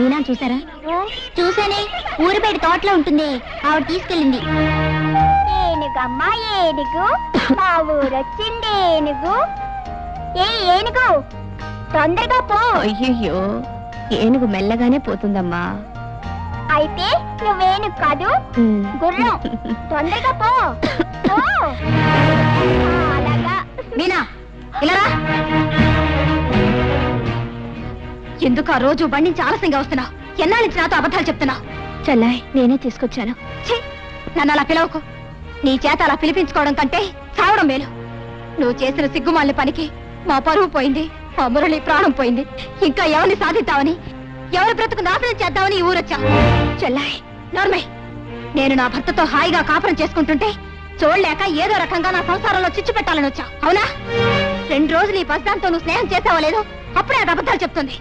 మీనా చూసారా? చూసానే, ఊరి బయట తోటలో ఉంటుంది, ఆవిడ తీసుకెళ్ళింది. ఏనుగమ్మా ఏనుగు, మా ఊరొచ్చింది ఏనుగు. ఏనుగు తొందరగా పో. అయ్యయ్యో, ఏనుగు మెల్లగానే పోతుందమ్మా. అయితే నువ్వేనుగు కాదు, గుర్రం. తొందరగా పో. అలాగా. మీనా ఇలా ఎందుకు ఆ రోజు బండి నుంచి ఆలస్యంగా వస్తున్నావు? ఎన్నాళ్ళ నుంచి నాతో అబద్ధాలు చెప్తున్నావు? చెల్లాయ్, నేనే తీసుకొచ్చాను. నన్ను అలా పిలవకు. నీ చేత అలా పిలిపించుకోవడం కంటే చావడం మేలు. నువ్వు చేసిన సిగ్గుమాలిన పనికి మా పరువు పోయింది, మా మురళి ప్రాణం పోయింది. ఇంకా ఎవరిని సాధిద్దామని, ఎవరి బ్రతుకు నాశనం చేద్దామని ఈ ఊరొచ్చా. చెల్లాయ్ నోర్మే, నేను నా భర్తతో హాయిగా కాపురం చేసుకుంటుంటే చూడలేక ఏదో రకంగా నా సంసారంలో చిచ్చు పెట్టాలని వచ్చా, అవునా? 2 రోజులు ఈ పసిదాంతో నువ్వు స్నేహం చేసావో లేదో అప్పుడే అది అబద్ధాలు చెప్తుంది.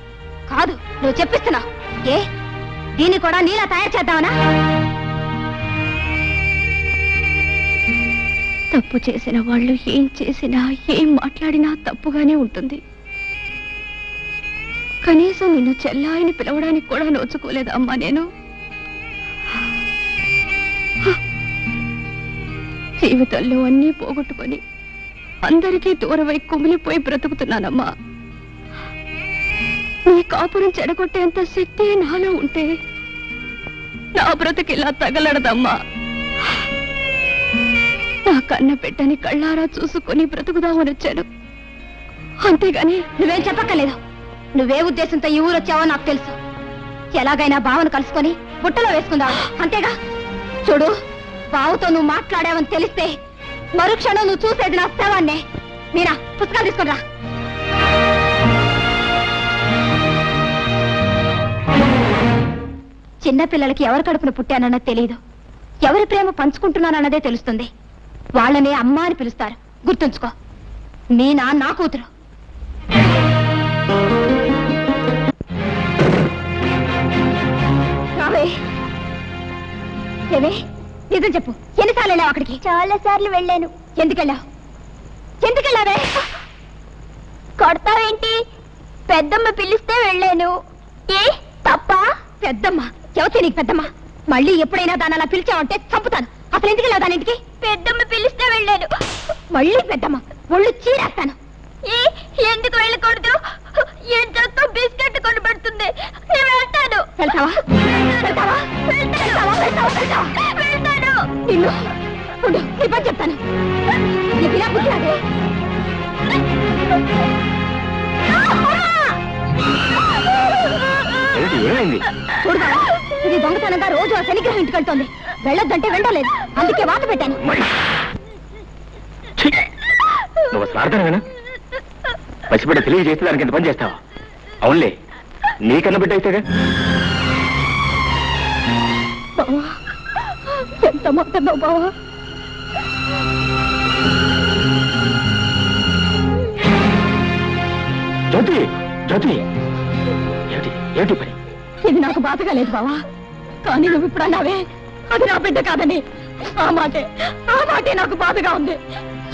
కాదు, నువ్వు చెప్పిస్తున్నావు. దీన్ని కూడా నీలా తయారు చేద్దామనా? తప్పు చేసిన వాళ్ళు ఏం చేసినా, ఏం మాట్లాడినా తప్పుగానే ఉంటుంది. కనీసం నిన్ను చెల్లాయిని పిలవడానికి కూడా నోచుకోలేదమ్మా నేను. జీవితంలో అన్నీ పోగొట్టుకొని అందరికీ దూరమై కుమిలిపోయి బ్రతుకుతున్నానమ్మా. నీ కాపురం చెడగొట్టేంత శక్తి నాలో ఉంటే నా బ్రతుకిలా తగలడదమ్మా. నా కన్న బిడ్డని కళ్ళారా చూసుకొని బ్రతుకుదామని వచ్చాను, అంతేగాని నువ్వేం చెప్పక్కర్లేదు. నువ్వే ఉద్దేశంతో ఈ ఊరొచ్చావో నాకు తెలుసు. ఎలాగైనా బావను కలుసుకొని బుట్టలో వేసుకుందావు, అంతేగా? చూడు, బావుతో నువ్వు మాట్లాడావని తెలిస్తే మరుక్షణం నువ్వు చూసేది నా శవాన్నే. మీరా, పుస్తకాలు తీసుకురా. చిన్నపిల్లలకి ఎవరి కడుపున పుట్టానన్నది తెలియదు, ఎవరి ప్రేమ పంచుకుంటున్నానన్నదే తెలుస్తుంది. వాళ్ళనే అమ్మ అని పిలుస్తారు, గుర్తుంచుకో. మీనా నా కూతురు. ఏమే, నిజం చెప్పు, ఎన్నిసార్లు వెళ్ళావు అక్కడికి? చాలా సార్లు వెళ్ళాను. ఎందుకెళ్ళావు? ఎందుకెళ్ళావే? కొడతావేంటి? పెద్దమ్మ పిలిస్తే వెళ్ళాను. ఏ తప్ప? పెద్దమ్మ ఎవతే నీకు పెద్దమ్మ? మళ్ళీ ఎప్పుడైనా దాని అలా పిలిచావంటే చంపుతాను. అసలు ఎందుకు వెళ్ళావు దాని ఇంటికి? పెద్దమ్మ పిలిస్తే వెళ్ళాను. మళ్ళీ పెద్దమ్మ, ఒళ్ళు చీరేస్తాను. ఎందుకు వెళ్ళకూడదు? ఎంతో బిస్కెట్ కొనబడుతుంది, నేను వెళ్తాను. వెళ్తావా? వెళ్తావా? వెళ్తాను. వెళ్తాను. నిన్ను ఉండు, నీ పని చెప్తాను. ఇలా బుద్ధిరాదే. చూడదా, ఇది దొంగతనంగా రోజు ఆ శనిగ్రహం ఇంటికి వెళ్తోంది. వెళ్ళొద్దంటే వెళ్ళలేదు, అందుకే వాత పెట్టాను. నువ్వు అసలు ఆడతానేనా? పసిబిడ్డ తెలియజేస్తే దానికి ఎంత పని చేస్తావా? అవునులే, నీకన్నా బిడ్డ అయితేగా. బావా, ఎంత మాట్లాడినావు బావా? జ్యోతి, జ్యోతి, ఏమిటి ఏమిటి పని? ఇది నాకు బాధగా లేదు బావా, కానీ నువ్వు ఇప్పుడు అన్నావే అది నా బిడ్డ కాదని. ఆ మాటే నాకు బాధగా ఉంది.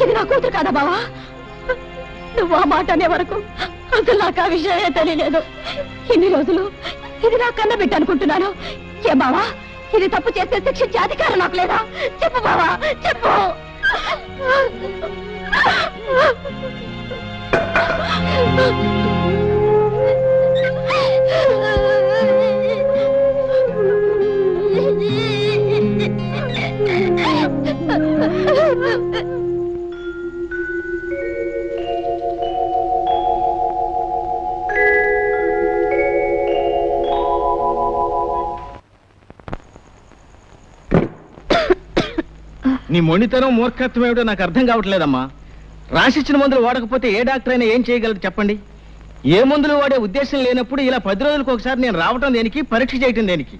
ఇది నా కూతురు కాదా బావా? నువ్వు ఆ మాట అనే వరకు అసలు నాకు ఆ విషయమే తెలియలేదు. ఇన్ని రోజులు ఇది నా కన్న బిడ్డ అనుకుంటున్నాను. ఏ బావా, ఇది తప్పు చేస్తే శిక్షించే అధికారం నాకు లేదా? చెప్పు బావా, చెప్పు. నీ మొండితనం మూర్ఖత్వం ఏమిటో నాకు అర్థం కావట్లేదమ్మా. రాసిచ్చిన మందులు వాడకపోతే ఏ డాక్టర్ అయినా ఏం చేయగలరు చెప్పండి? ఏ మందులు వాడే ఉద్దేశం లేనప్పుడు ఇలా 10 రోజులకు ఒకసారి నేను రావటం దేనికి? పరీక్ష చేయటం దేనికి?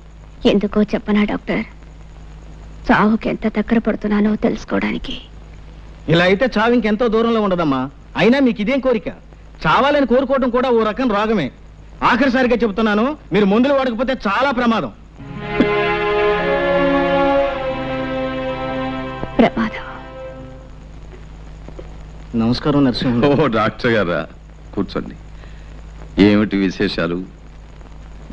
ఎందుకో చెప్పనా డాక్టర్, చావుకి ఎంత దగ్గర పడుతున్నానో తెలుసుకోవడానికి. ఇలా అయితే చావు ఇంకెంతో దూరంలో ఉండదమ్మా. అయినా మీకు ఇదేం కోరిక? చావాలని కోరుకోవడం కూడా ఓ రకం రోగమే. ఆఖరిసారిగా చెబుతున్నాను, మీరు మందులు వాడకపోతే చాలా ప్రమాదం. నమస్కారం నరసింహ. ఓ డాక్టర్ గారా, కూర్చోండి. ఏమిటి విశేషాలు?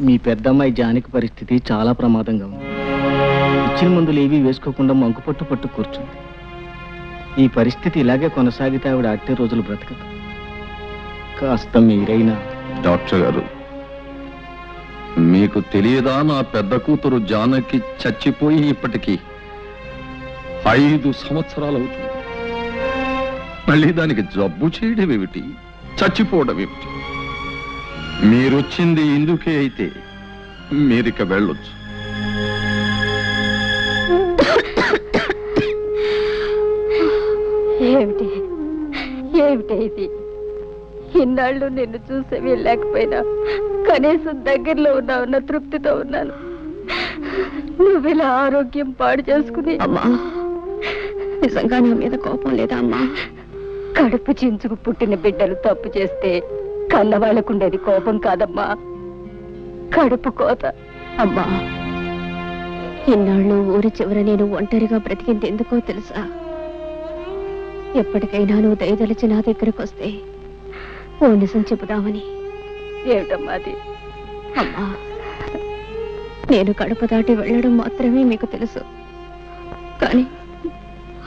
మీ పెద్దమ్మాయి జానకి పరిస్థితి చాలా ప్రమాదంగా ఉంది. ఇచ్చిన మందులు ఏవీ వేసుకోకుండా మంకుపట్టు పట్టు కూర్చుంది. ఈ పరిస్థితి ఇలాగే కొనసాగితే ఆవిడ అట్టే రోజులు బ్రతకదు. కాస్త మీరైనా. డాక్టర్ గారు, మీకు తెలియదా నా పెద్ద కూతురు జానకి చచ్చిపోయి ఇప్పటికీ 5 సంవత్సరాలు అవుతుంది. మళ్ళీ దానికి జబ్బు చేయడం ఏమిటి, చచ్చిపోవడం ఏమిటి? మీరొచ్చింది ఇందుకే అయితే మీరిక వెళ్ళొచ్చు. ఏమిటి ఏమిటి ఇది? ఇన్నాళ్ళు నిన్ను చూసే వెళ్ళలేకపోయినా కనీసం దగ్గరలో ఉన్నావన్న తృప్తితో ఉన్నాను. నువ్విలా ఆరోగ్యం పాడు చేసుకుని. అమ్మా, నిజంగా నా మీద కోపం లేదా అమ్మా? కడుపు చించుకు పుట్టిన బిడ్డలు తప్పు చేస్తే కన్న వాళ్ళకుండేది కోపం కాదమ్మా, కడుపు కోత. అమ్మా, ఇన్నాళ్ళు ఊరి చివర నేను ఒంటరిగా బ్రతికింది ఎందుకో తెలుసా? ఎప్పటికైనా నువ్వు దయదలిచి నా దగ్గరకు వస్తే ఓ నిజం చెబుదామని. ఏమిటమ్మా అది? అమ్మా, నేను కడుపు దాటి వెళ్ళడం మాత్రమే మీకు తెలుసు, కానీ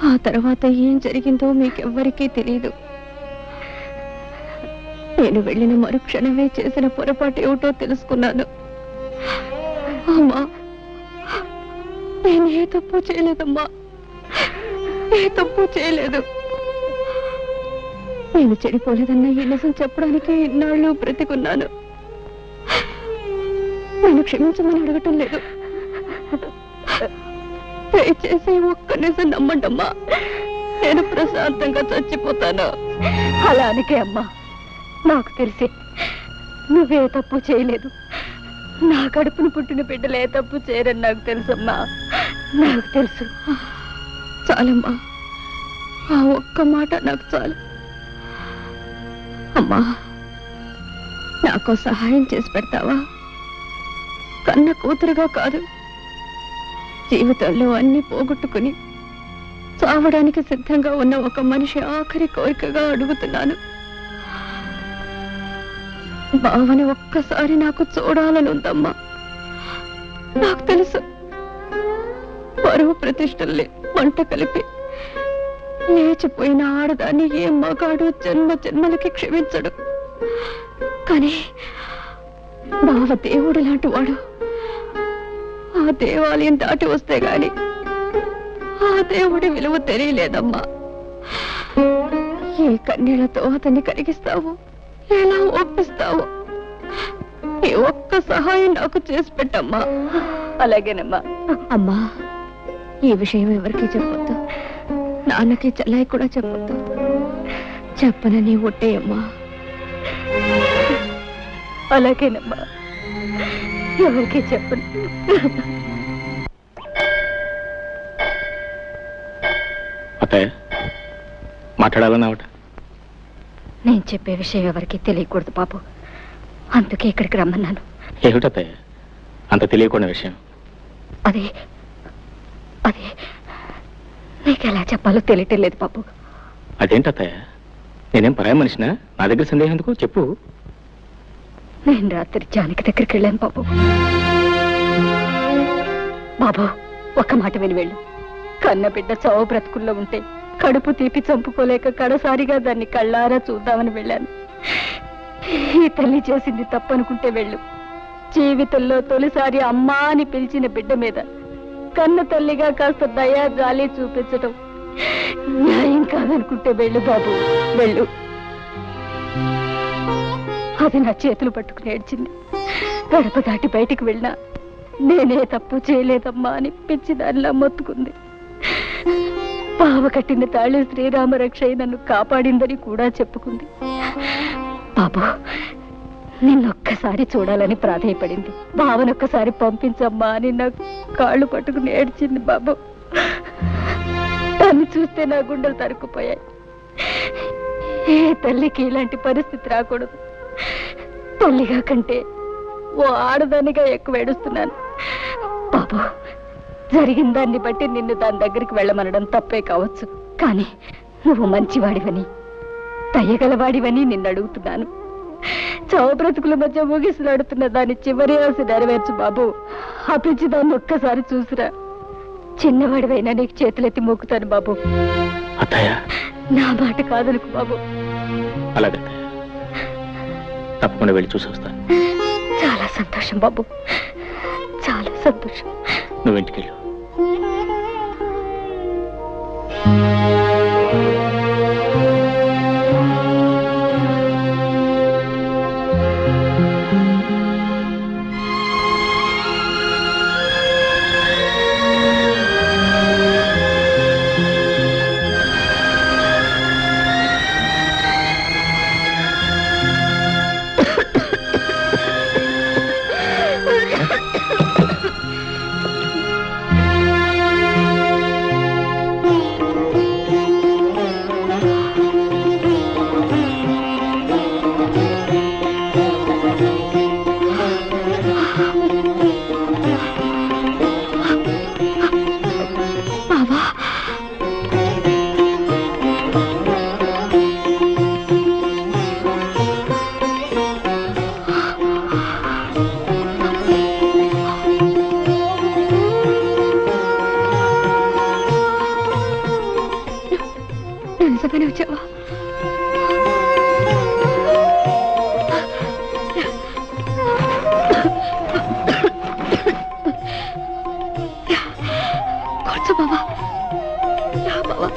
ఆ తర్వాత ఏం జరిగిందో మీకెవ్వరికీ తెలియదు. నేను వెళ్ళిన మరుక్షణమే చేసిన పొరపాటు ఏమిటో తెలుసుకున్నాను. అమ్మా, నేను ఏ తప్పు చేయలేదమ్మా, ఏ తప్పు చేయలేదు. నేను చెడిపోలేదన్న ఈ నిజం చెప్పడానికి ఇన్నాళ్ళు బ్రతికున్నాను. నేను క్షమించమని అడగటం లేదు, దయచేసి ఒక్క నిజం నమ్మండమ్మా, నేను ప్రశాంతంగా చచ్చిపోతాను. అలానికే అమ్మా, నాకు తెలిసి నువ్వే తప్పు చేయలేదు. నా కడుపును పుట్టిన బిడ్డలు ఏ తప్పు చేయరని నాకు తెలుసమ్మా, నాకు తెలుసు. చాలమ్మా, ఆ ఒక్క మాట నాకు చాలు. అమ్మా, నాకు సహాయం చేసి పెడతావా? కన్న కూతురుగా కాదు, జీవితంలో అన్ని పోగొట్టుకుని చావడానికి సిద్ధంగా ఉన్న ఒక మనిషి ఆఖరి కోరికగా అడుగుతున్నాను. బావని ఒక్కసారి నాకు చూడాలని ఉందమ్మా. నాకు తెలుసు, పరువు ప్రతిష్టల్ని మంట కలిపి లేచిపోయిన ఆడదాన్ని ఏ మగాడు జన్మ జన్మలకి క్షమించడు. కానీ బావ దేవుడు లాంటి వాడు. ఆ దేవాలయం దాటి వస్తే గాని ఆ దేవుడి విలువ తెలియలేదమ్మా. ఏ కన్నీళ్లతో అతన్ని కరిగిస్తావు, ఎలా ఒప్పిస్తావు? ఈ ఒక్క సహాయం నాకు చేసి పెట్టమ్మా. అలాగేనమ్మా. అమ్మా, ఈ విషయం ఎవరికి చెప్పొద్దు, నాన్నకి చెల్లాయి కూడా చెప్పొద్దు. చెప్పనని ఒట్టేయమ్మా. అలాగేనమ్మా, ఎవరికి చెప్పను. అత్తయ్య, మాట్లాడాలన్నావట? నేను చెప్పే విషయం ఎవరికి తెలియకూడదు బాబు, అందుకే ఇక్కడికి రమ్మన్నాను. ఏమిటత్తయ్య అంత తెలియకుండా విషయం? అదే అదే నీకు ఎలా చెప్పాలో తెలియటం లేదు బాబు. అదేంటత్తయ్య, నేనేం పరాయి మనిషినా? నా దగ్గర సందేహం ఎందుకు, చెప్పు. నేను రాత్రి జానకి దగ్గరికి వెళ్ళాను బాబు. బాబు, ఒక్క మాట విని వెళ్ళు. కన్న బిడ్డ చావు బ్రతుకుల్లో ఉంటే కడుపు తీపి చంపుకోలేక కడసారిగా దాన్ని కళ్ళారా చూద్దామని వెళ్ళాను. ఈ తల్లి చేసింది తప్పనుకుంటే వెళ్ళు. జీవితంలో తొలిసారి అమ్మా అని పిలిచిన బిడ్డ మీద కన్న తల్లిగా కాస్త దయా జాలి చూపించటం న్యాయం కాదనుకుంటే వెళ్ళు బాబు, వెళ్ళు. అది నా చేతులు పట్టుకుని ఏడ్చింది. గడప దాటి బయటికి వెళ్ళినా నేనే తప్పు చేయలేదమ్మా అని పిచ్చి దానిలా మొత్తుకుంది. బావ కట్టిన తాళి శ్రీరామ రక్ష నన్ను కాపాడిందని కూడా చెప్పుకుంది. బాబు, నిన్నొక్కసారి చూడాలని ప్రాధేయపడింది. బావనొక్కసారి పంపించమ్మా అని నాకు కాళ్ళు పట్టుకుని ఏడ్చింది బాబు. దాన్ని చూస్తే నా గుండెలు తరుక్కుపోయాయి. ఏ తల్లికి ఇలాంటి పరిస్థితి రాకూడదు. తల్లిగా కంటే ఓ ఆడదానిగా ఎక్కువ ఏడుస్తున్నాను బాబు. జరిగిన దాన్ని బట్టి నిన్ను దాని దగ్గరికి వెళ్ళమనడం తప్పే కావచ్చు, కానీ నువ్వు మంచివాడివని దయగలవాడివని నిన్ను అడుగుతున్నాను. చావు బ్రతుకుల మధ్య ముగిసిలాడుతున్న దాని చివరి ఆశ నెరవేర్చు బాబు. ఆ పిచ్చి దాన్ని ఒక్కసారి చూసిరా. చిన్నవాడివైనా నీకు చేతులెత్తి మొక్కుతాను బాబు. అత్తయ్య, నా మాట కాదనుకు బాబు. అలాగే తప్పకుండా వెళ్ళి చూసి వస్తాను. చాలా సంతోషం బాబు, చాలా సంతోషం. నువ్వు ఇంటికెళ్ళు. వచ్చావా? కూర్చో బాబా. బాబా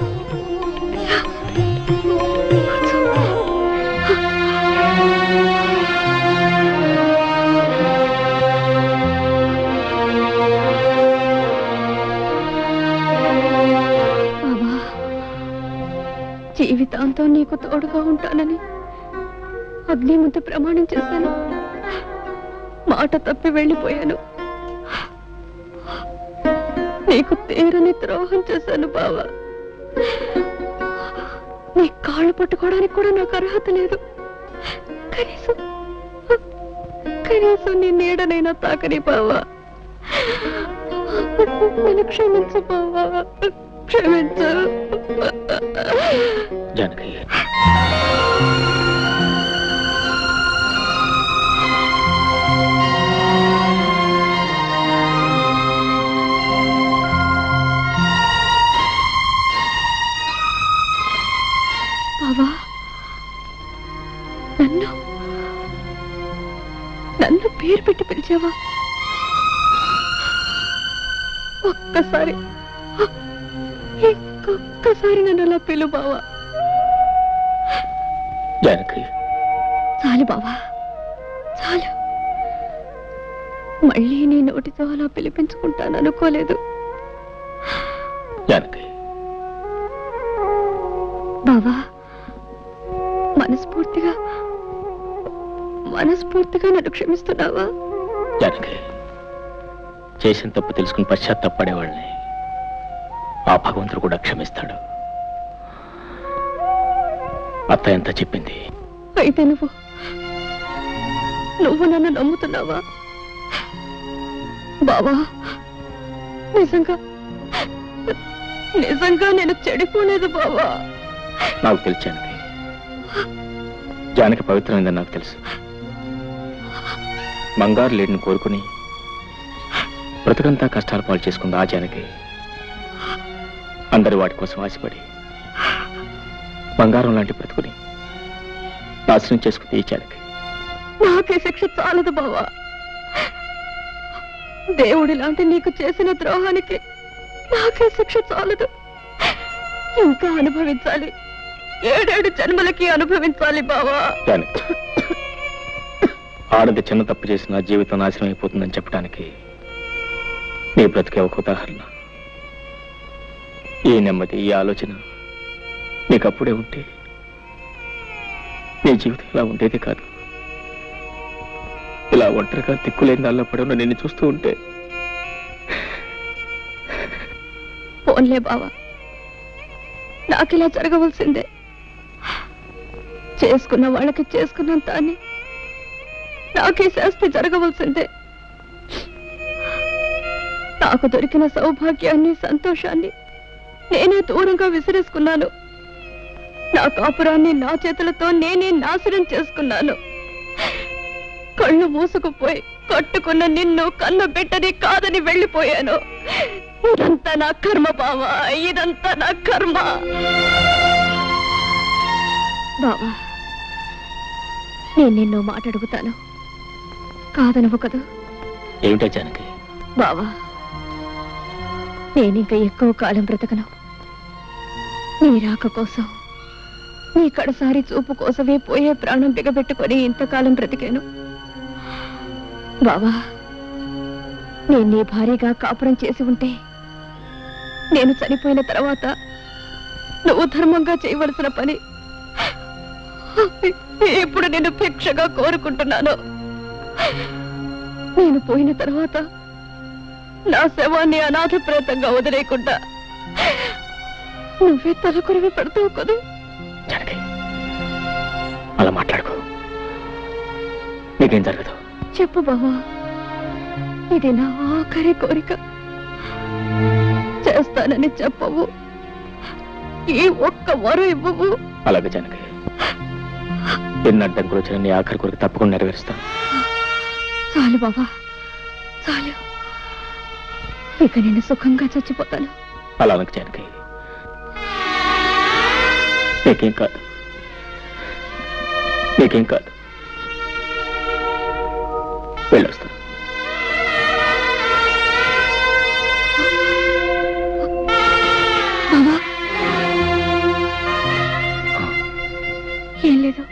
జీవితాంతం నీకు తోడుగా ఉంటానని అగ్ని ముందు ప్రమాణం చేశాను. మాట తప్పి వెళ్ళిపోయాను. నీకు తీరని ద్రోహం చేశాను బావా. నీ కాళ్ళు పట్టుకోవడానికి కూడా నాకు అర్హత లేదు. కనీసం నీ నీడనైనా తాకని బావా. నన్ను క్షమించు బావా, క్షమించు. జానకి, బావా, నన్ను పేరు పెట్టి పిలిచావా? ఒక్కసారి నన్ను అలా పిలు బావా. జానకి, చాలు బావా, చాలు. మళ్ళీ నీ నోటితో అలా పిలిపించుకుంటాను అనుకోలేదు. జానకి, బావా, మనస్ఫూర్తిగా నన్ను క్షమిస్తున్నావా? జానకి, చేసిన తప్పు తెలుసుకుని పశ్చాత్తాపడేవాళ్ళని ఆ భగవంతుడు కూడా క్షమిస్తాడు. అత్త ఎంత చెప్పింది. అయితే నువ్వు నన్ను నమ్ముతున్నావా బావా? నిజంగా నేను చెడిపోలేదు బావా. నాకు తెలుసు జానకి, జానకి పవిత్రమైందని నాకు తెలుసు. బంగారు లేడిని కోరుకుని బ్రతుకంతా కష్టాలు పాలు చేసుకుంది ఆ జానకి. అందరి వాటి కోసం ఆశపడి బంగారం లాంటి బ్రతుకుని నాశనం చేసుకుంది ఈ జానకి. నాకే శిక్ష చాలదు బావా. దేవుడి లాంటి నీకు చేసిన ద్రోహానికి నాకే శిక్ష చాలదు. ఇంకా అనుభవించాలి. 7 జన్మలకి అనుభవించాలి బావా. జానకి, ఆడది చిన్న తప్పు చేసిన జీవితం నాశనం అయిపోతుందని చెప్పడానికి నీ బ్రతికే ఒక ఉదాహరణ. ఈ నెమ్మది, ఈ ఆలోచన నీకు అప్పుడే ఉంటే నీ జీవితం ఇలా ఉండేది కాదు. ఇలా ఒంటరిగా దిక్కులేని దానిలో పడి నిన్ను చూస్తూ ఉంటే. పోన్లే బావా, నాకిలా జరగవలసిందే. చేసుకున్న వాళ్ళకి చేసుకున్నంత అని నాకే శాస్తి జరగవలసిందే. నాకు దొరికిన సౌభాగ్యాన్ని, సంతోషాన్ని నేనే దూరంగా విసిరేసుకున్నాను. నా కాపురాన్ని నా చేతులతో నేనే నాశనం చేసుకున్నాను. కళ్ళు మూసుకుపోయి కట్టుకున్న నిన్ను కన్ను పెట్టని కాదని వెళ్ళిపోయాను. ఇదంతా నా కర్మ బావా, ఇదంతా నా కర్మ. బావా, నేను నిన్ను మాట అడుగుతాను, కాదనవు కదా? ఏమిటో జానకి? బావా, నేనింక ఎక్కువ కాలం బ్రతకను. నీ రాక కోసం, నీ కడసారి చూపు కోసమే పోయే ప్రాణం బిగబెట్టుకొని ఇంతకాలం బ్రతికాను. బావా, నేను నీ భార్యగా కాపురం చేసి ఉంటే నేను చనిపోయిన తర్వాత నువ్వు ధర్మంగా చేయవలసిన పని ఇప్పుడు నేను భిక్షగా కోరుకుంటున్నాను. నేను పోయిన తర్వాత నా శవాన్ని అనాథ ప్రేతంగా వదిలేయకుండా నువ్వే తలకొరివి పెడతావు కదా? జానకి, అలా మాట్లాడుకో, నీకేం జరగదు. చెప్పు బావా, ఇది నా ఆఖరి కోరిక. చేస్తానని చెప్పవు, ఈ ఒక్క వరం ఇవ్వవు. అలాగే జానకి, ఎన్ని అడ్డంకులు వచ్చిన నీ ఆఖరి కోరిక తప్పకుండా నెరవేరుస్తాను. చాలు బావా, చాలు. ఇక నేను సుఖంగా చచ్చిపోతాను. అలా అనకు జానకి, నీకేం కాదు, నీకేం కాదు. వెళ్ళొస్తాను. బావా, ఏం లేదు.